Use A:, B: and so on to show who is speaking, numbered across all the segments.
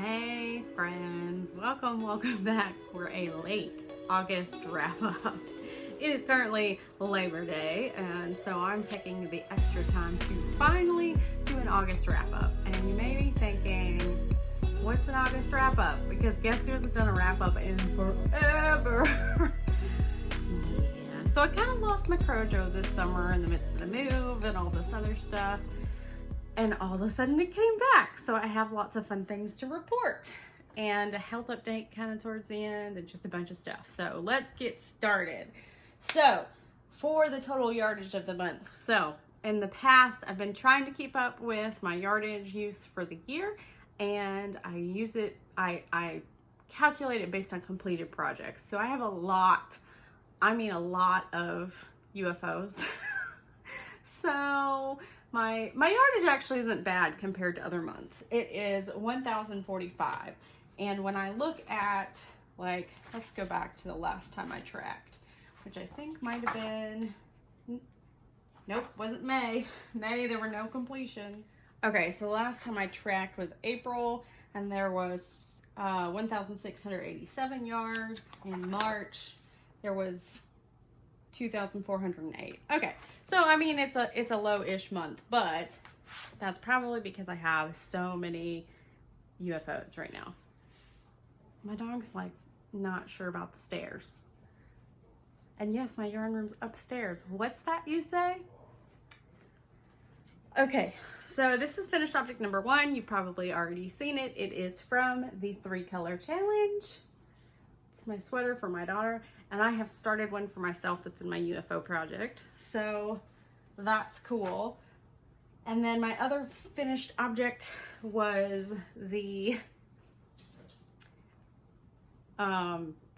A: Hey friends, welcome back for a late August wrap up. It is currently Labor Day, and so I'm taking the extra time to finally do an August wrap up. And you may be thinking, what's an August wrap up? Because guess who hasn't done a wrap up in forever? Yeah, so I kind of lost my crojo this summer in the midst of the move and all this other stuff. And all of a sudden it came back. So I have lots of fun things to report and a health update kind of towards the end and just a bunch of stuff. So let's get started. So for the total yardage of the month. So in the past, I've been trying to keep up with my yardage use for the year, and I use it, I calculate it based on completed projects. So I have a lot of UFOs. So my yardage actually isn't bad compared to other months. It is 1,045. And when I look at, like, let's go back to the last time I tracked, which I think might have been, nope, wasn't May. May, there were no completions. Okay, so the last time I tracked was April, and there was 1,687 yards. In March, there was 2,408. Okay, so I mean it's a low-ish month, but that's probably because I have so many UFOs right now. My dog's like not sure about the stairs. And yes, my yarn room's upstairs. What's that you say? Okay, so this is finished object number 1. You've probably already seen it. It is from the 3-color challenge. It's my sweater for my daughter, and I have started one for myself that's in my UFO project. So that's cool. And then my other finished object was the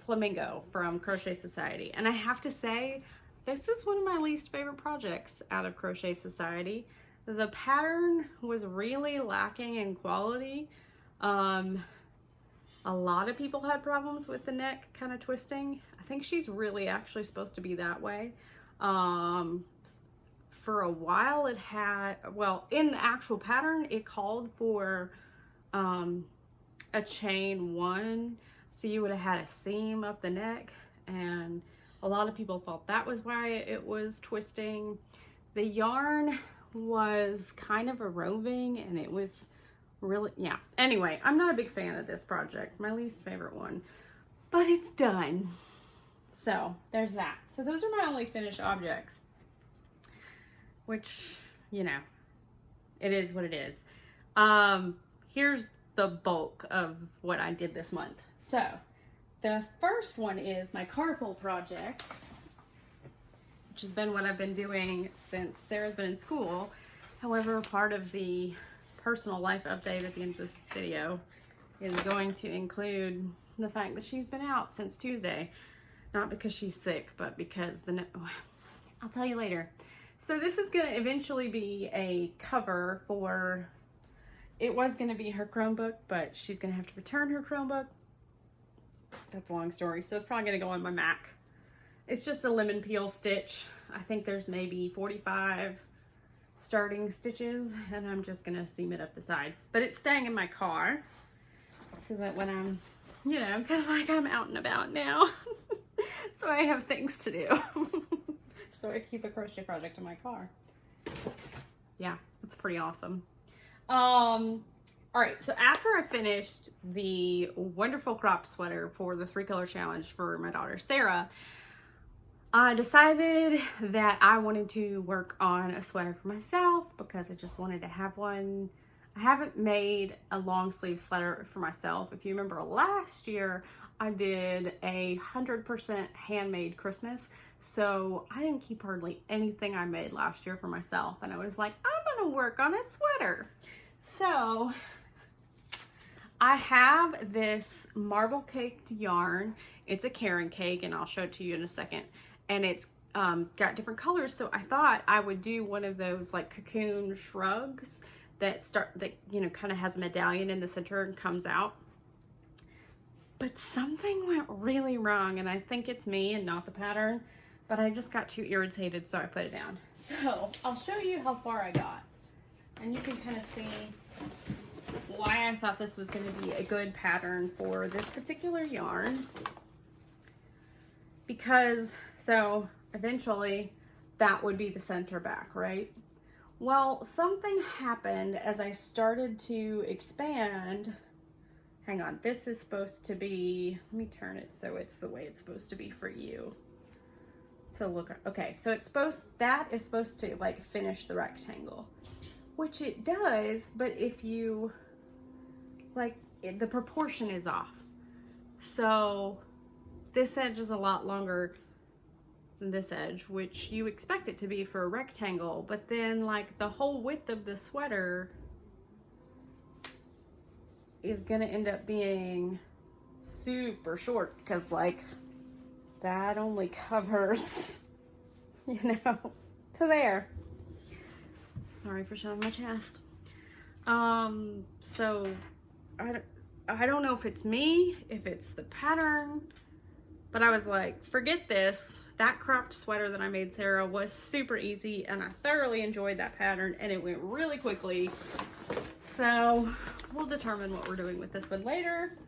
A: flamingo from Crochet Society. And I have to say, this is one of my least favorite projects out of Crochet Society. The pattern was really lacking in quality. A lot of people had problems with the neck kind of twisting. I think she's really actually supposed to be that way. For a while it had, well, in the actual pattern, it called for a chain 1. So you would have had a seam up the neck, and a lot of people thought that was why it was twisting. The yarn was kind of a roving, and it was really, yeah. Anyway, I'm not a big fan of this project, my least favorite one, but it's done. So there's that. So those are my only finished objects, which, you know, it is what it is. Here's the bulk of what I did this month. So the first one is my Carpool Project, which has been what I've been doing since Sarah's been in school. However, part of the personal life update at the end of this video is going to include the fact that she's been out since Tuesday. Not because she's sick, but because I'll tell you later. So this is going to eventually be a cover for, it was going to be her Chromebook, but she's going to have to return her Chromebook. That's a long story. So it's probably going to go on my Mac. It's just a lemon peel stitch. I think there's maybe 45 starting stitches, and I'm just going to seam it up the side. But it's staying in my car so that when I'm, you know, because like I'm out and about now. So I have things to do. So I keep a crochet project in my car. Yeah, it's pretty awesome. All right, so after I finished the wonderful crop sweater for the 3-color challenge for my daughter Sarah, I decided that I wanted to work on a sweater for myself because I just wanted to have one. I haven't made a long sleeve sweater for myself. If you remember last year, I did a 100% handmade Christmas. So I didn't keep hardly anything I made last year for myself. And I was like, I'm gonna work on a sweater. So I have this marble caked yarn. It's a Karen cake, and I'll show it to you in a second. And it's got different colors. So I thought I would do one of those like cocoon shrugs that you know, kind of has a medallion in the center and comes out. But something went really wrong, and I think it's me and not the pattern, but I just got too irritated, so I put it down. So I'll show you how far I got, and you can kind of see why I thought this was going to be a good pattern for this particular yarn. Because, so eventually that would be the center back, right? Well, something happened as I started to expand. Hang on, this is supposed to be, let me turn it so it's the way it's supposed to be for you. So look, okay, so that is supposed to like finish the rectangle, which it does, but if you, like, the proportion is off. So this edge is a lot longer than this edge, which you expect it to be for a rectangle, but then like the whole width of the sweater is gonna end up being super short, because like that only covers, you know, to there. Sorry for showing my chest. So I don't know if it's me, if it's the pattern, but I was like, forget this. That cropped sweater that I made Sarah was super easy, and I thoroughly enjoyed that pattern, and it went really quickly. So we'll determine what we're doing with this one later.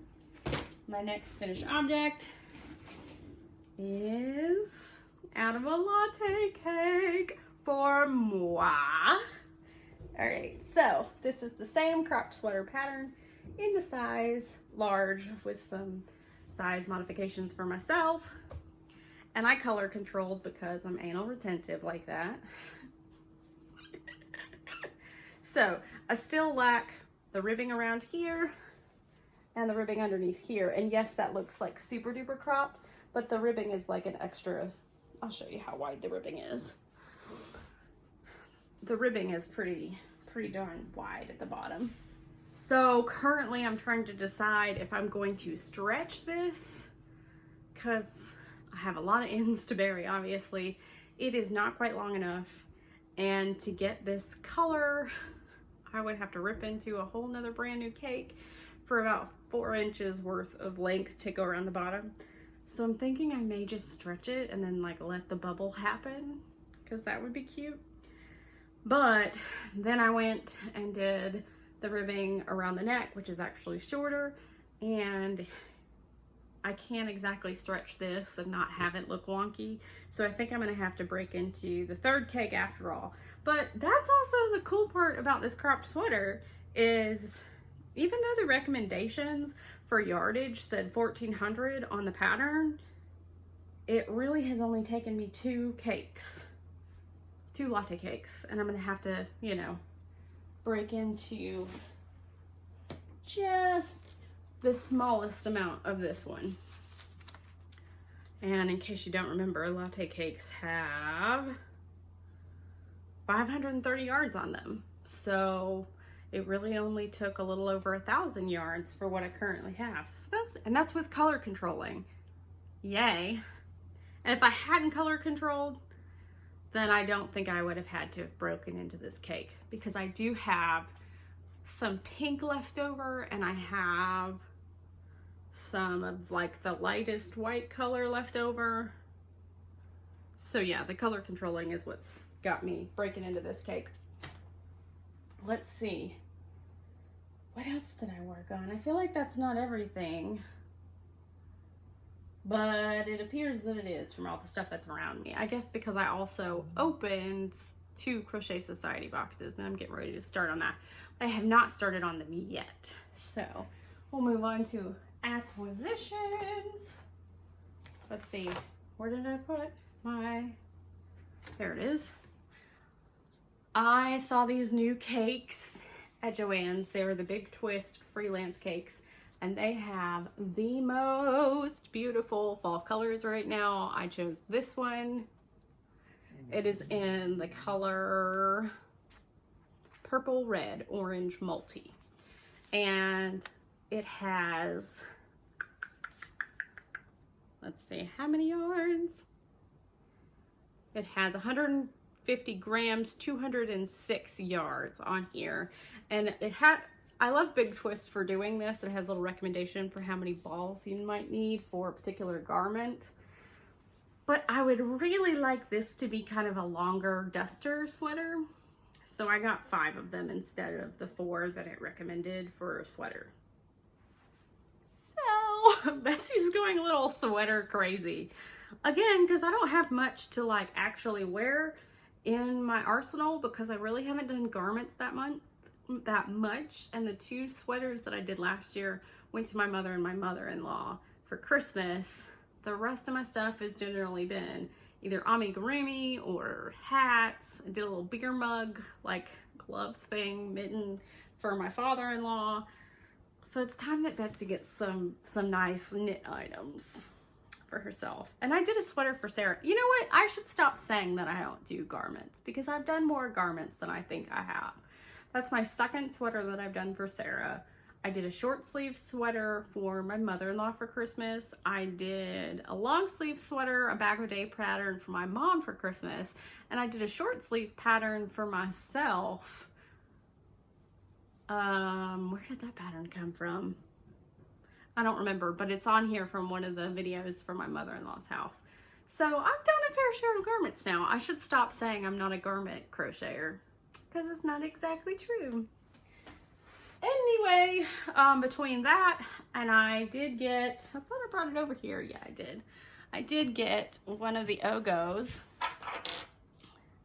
A: My next finished object is out of a latte cake for moi. All right, so this is the same cropped sweater pattern in the size large with some size modifications for myself. And I color controlled because I'm anal retentive like that. So I still lack the ribbing around here and the ribbing underneath here. And yes, that looks like super duper cropped, but the ribbing is like an extra, I'll show you how wide the ribbing is. The ribbing is pretty darn wide at the bottom. So currently I'm trying to decide if I'm going to stretch this, because I have a lot of ends to bury, obviously. It is not quite long enough. And to get this color, I would have to rip into a whole nother brand new cake for about 4 inches worth of length to go around the bottom. So I'm thinking I may just stretch it and then like let the bubble happen, because that would be cute. But then I went and did the ribbing around the neck, which is actually shorter, and I can't exactly stretch this and not have it look wonky. So I think I'm gonna have to break into the third cake after all. But that's also the cool part about this cropped sweater is, even though the recommendations for yardage said 1,400 on the pattern, it really has only taken me 2 latte cakes. And I'm gonna have to, you know, break into just the smallest amount of this one. And in case you don't remember, latte cakes have 530 yards on them. So it really only took a little over 1,000 yards for what I currently have. So that's with color controlling. Yay. And if I hadn't color controlled, then I don't think I would have had to have broken into this cake, because I do have some pink left over, and I have some of like the lightest white color left over. So yeah, the color controlling is what's got me breaking into this cake. Let's see. What else did I work on? I feel like that's not everything, but it appears that it is from all the stuff that's around me. I guess because I also opened 2 Crochet Society boxes, and I'm getting ready to start on that. But I have not started on them yet. So we'll move on to acquisitions. Let's see, where did I put my, there it is. I saw these new cakes at Joann's. They were the Big Twist freelance cakes, and they have the most beautiful fall colors right now. I chose this one. It is in the color purple, red, orange, multi. And it has, let's see, how many yards? It has 150 grams, 206 yards on here. And it had, I love Big Twist for doing this. It has a little recommendation for how many balls you might need for a particular garment. But I would really like this to be kind of a longer duster sweater. So I got 5 of them instead of the 4 that it recommended for a sweater. So Betsy's going a little sweater crazy. Again, because I don't have much to like actually wear in my arsenal because I really haven't done garments that much. And the 2 sweaters that I did last year went to my mother and my mother-in-law for Christmas. The rest of my stuff has generally been either amigurumi or hats. I did a little bigger mug, like glove thing, mitten for my father-in-law. So it's time that Betsy gets some nice knit items for herself. And I did a sweater for Sarah. You know what? I should stop saying that I don't do garments because I've done more garments than I think I have. That's my 2nd sweater that I've done for Sarah. I did a short sleeve sweater for my mother-in-law for Christmas. I did a long sleeve sweater, a bag o' day pattern for my mom for Christmas. And I did a short sleeve pattern for myself. Where did that pattern come from? I don't remember, but it's on here from one of the videos from my mother-in-law's house. So I've done a fair share of garments now. I should stop saying I'm not a garment crocheter because it's not exactly true. Anyway, between that and I did get, I thought I brought it over here. Yeah, I did. I did get one of the Ogos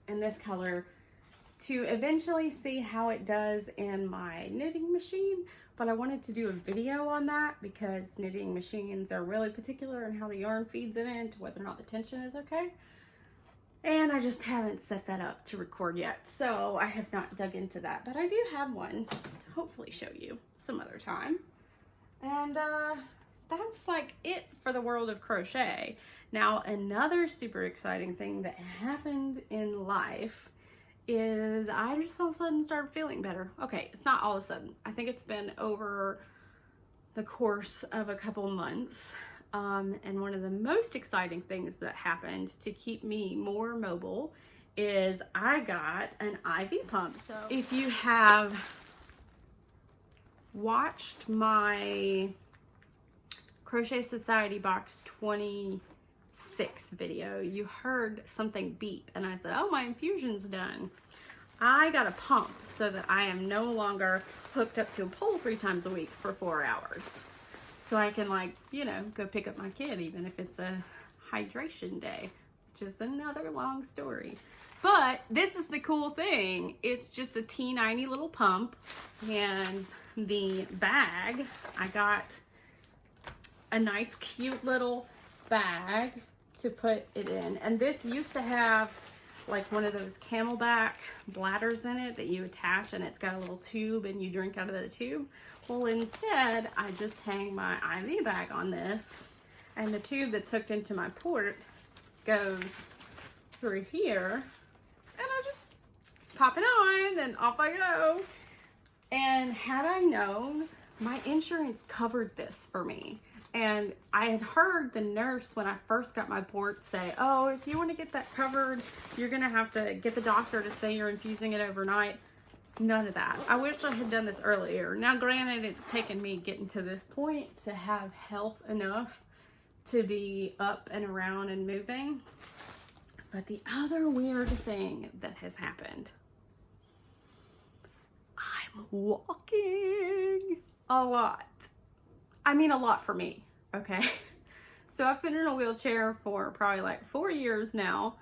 A: in this color to eventually see how it does in my knitting machine. But I wanted to do a video on that because knitting machines are really particular in how the yarn feeds in it, whether or not the tension is okay. And I just haven't set that up to record yet. So I have not dug into that, but I do have one to hopefully show you some other time. And that's like it for the world of crochet. Now, another super exciting thing that happened in life is I just all of a sudden started feeling better. Okay, it's not all of a sudden. I think it's been over the course of a couple months. And one of the most exciting things that happened to keep me more mobile is I got an IV pump. So if you have watched my Crochet Society Box 26 video, you heard something beep and I said, oh, my infusion's done. I got a pump so that I am no longer hooked up to a pole 3 times a week for 4 hours. So I can, like, you know, go pick up my kid even if it's a hydration day, which is another long story. But this is the cool thing. It's just a teeny little pump, and the bag, I got a nice cute little bag to put it in. And this used to have like one of those Camelback bladders in it that you attach, and it's got a little tube and you drink out of the tube. Well, instead, I just hang my IV bag on this, and the tube that's hooked into my port goes through here, and I just pop it on and off I go. And had I known, my insurance covered this for me. And I had heard the nurse when I first got my port say, oh, if you want to get that covered, you're going to have to get the doctor to say you're infusing it overnight. None of that. I wish I had done this earlier. Now, granted, it's taken me getting to this point to have health enough to be up and around and moving. But the other weird thing that has happened, I'm walking a lot. I mean, a lot for me, okay? So I've been in a wheelchair for probably like 4 years now.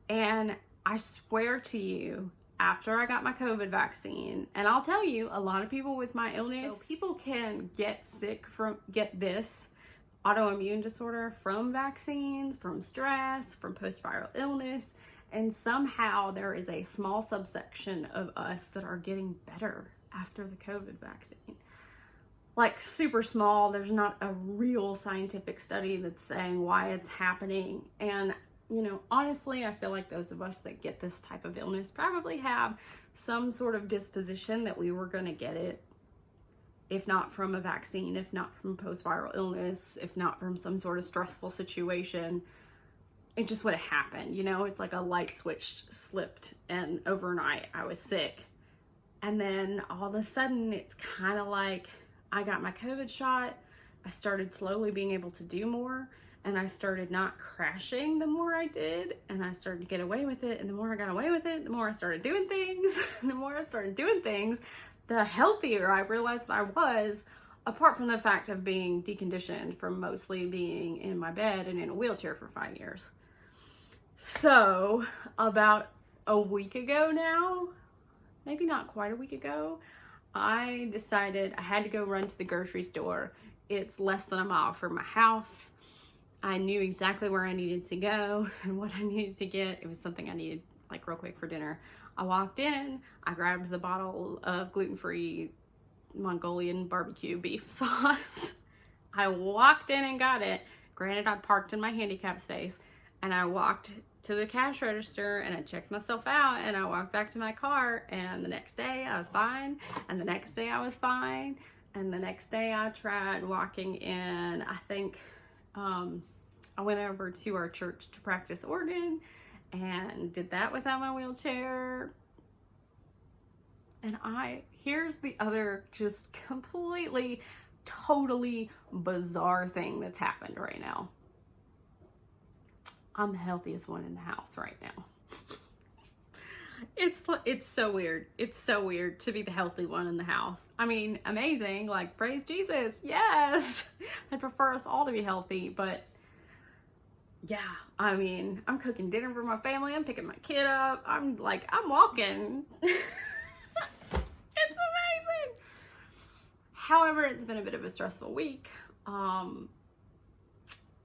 A: And I swear to you, after I got my COVID vaccine, and I'll tell you, a lot of people with my illness, so people can get this autoimmune disorder from vaccines, from stress, from post-viral illness, and somehow there is a small subsection of us that are getting better after the COVID vaccine. Like super small. There's not a real scientific study that's saying why it's happening. And you know, honestly, I feel like those of us that get this type of illness probably have some sort of disposition that we were going to get it, if not from a vaccine, if not from post-viral illness, if not from some sort of stressful situation. It just would have happened, you know? It's like a light switch slipped and overnight I was sick. And then all of a sudden it's kind of like I got my COVID shot. I started slowly being able to do more. and I started not crashing the more I did, and I started to get away with it, and the more I got away with it, the more I started doing things, and the more I started doing things, the healthier I realized I was, apart from the fact of being deconditioned from mostly being in my bed and in a wheelchair for 5 years. So about a week ago now, maybe not quite a week ago, I decided I had to go run to the grocery store. It's less than a mile from my house. I knew exactly where I needed to go and what I needed to get. It was something I needed like real quick for dinner. I walked in, I grabbed the bottle of gluten-free Mongolian barbecue beef sauce. I walked in and got it. Granted, I parked in my handicap space, and I walked to the cash register and I checked myself out, and I walked back to my car, and the next day I was fine, and the next day I was fine, and the next day I tried walking in. I think I went over to our church to practice organ and did that without my wheelchair. And here's the other just completely, totally bizarre thing that's happened right now. I'm the healthiest one in the house right now. It's so weird. It's so weird to be the healthy one in the house. I mean, amazing, like praise Jesus, yes. I prefer us all to be healthy, but yeah, I mean, I'm cooking dinner for my family, I'm picking my kid up, I'm walking. It's amazing. However, it's been a bit of a stressful week.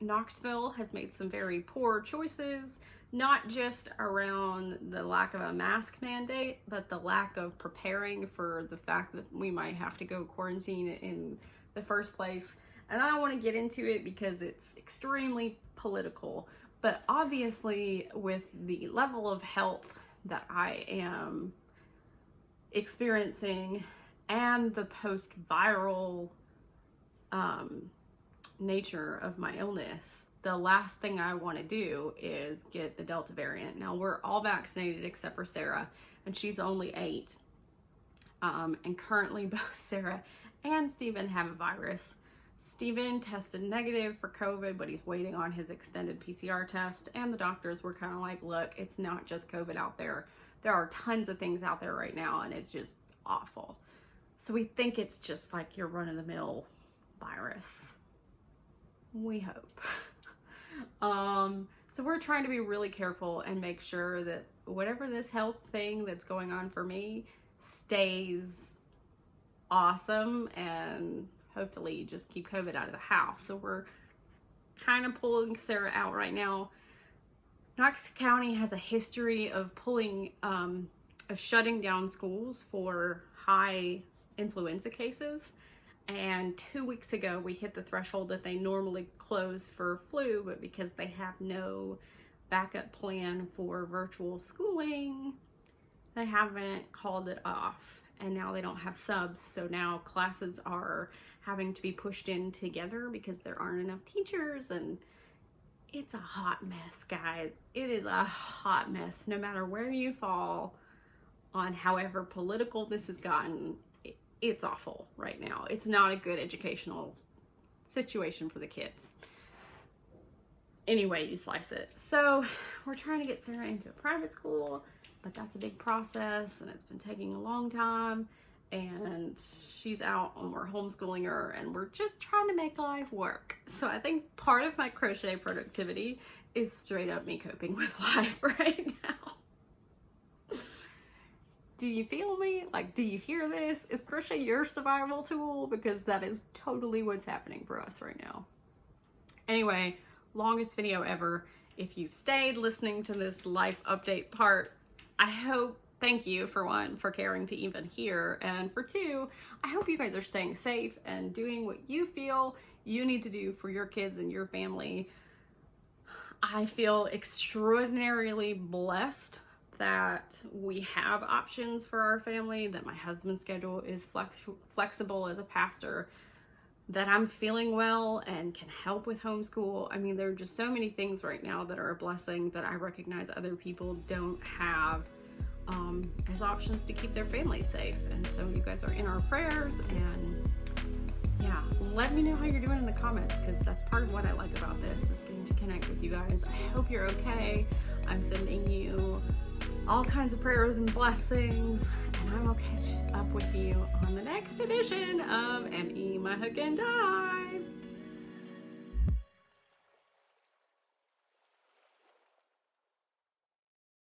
A: Knoxville has made some very poor choices, not just around the lack of a mask mandate, but the lack of preparing for the fact that we might have to go quarantine in the first place. And I don't want to get into it because it's extremely political, but obviously with the level of health that I am experiencing and the post-viral nature of my illness, the last thing I want to do is get the Delta variant. Now, we're all vaccinated except for Sarah, and she's only 8. And currently both Sarah and Steven have a virus. Steven tested negative for COVID, but he's waiting on his extended PCR test, and the doctors were kind of like, look, it's not just COVID out there. There are tons of things out there right now, and it's just awful. So we think it's just like your run-of-the-mill virus. We hope. So we're trying to be really careful and make sure that whatever this health thing that's going on for me stays awesome, and hopefully just keep COVID out of the house. So we're kind of pulling Sarah out right now. Knox County has a history of shutting down schools for high influenza cases. And 2 weeks ago, we hit the threshold that they normally close for flu, but because they have no backup plan for virtual schooling, they haven't called it off. And now they don't have subs, so now classes are having to be pushed in together because there aren't enough teachers, and it's a hot mess, guys. It is a hot mess. No matter where you fall on however political this has gotten, it's awful right now. It's not a good educational situation for the kids. Any way you slice it. So we're trying to get Sarah into a private school, but that's a big process, and it's been taking a long time, and she's out and we're homeschooling her, and we're just trying to make life work. So I think part of my crochet productivity is straight up me coping with life right now. Do you feel me? Like, do you hear this? Is crochet your survival tool? Because that is totally what's happening for us right now. Anyway, longest video ever. If you've stayed listening to this life update part, thank you for one, for caring to even hear. And for two, I hope you guys are staying safe and doing what you feel you need to do for your kids and your family. I feel extraordinarily blessed that we have options for our family, that my husband's schedule is flexible as a pastor, that I'm feeling well and can help with homeschool. I mean, there are just so many things right now that are a blessing that I recognize other people don't have as options to keep their families safe. And so you guys are in our prayers, and yeah, let me know how you're doing in the comments, because that's part of what I like about this, is getting to connect with you guys. I hope you're okay. I'm sending you all kinds of prayers and blessings, and I will catch up with you on the next edition of M.E. My Hook and Die.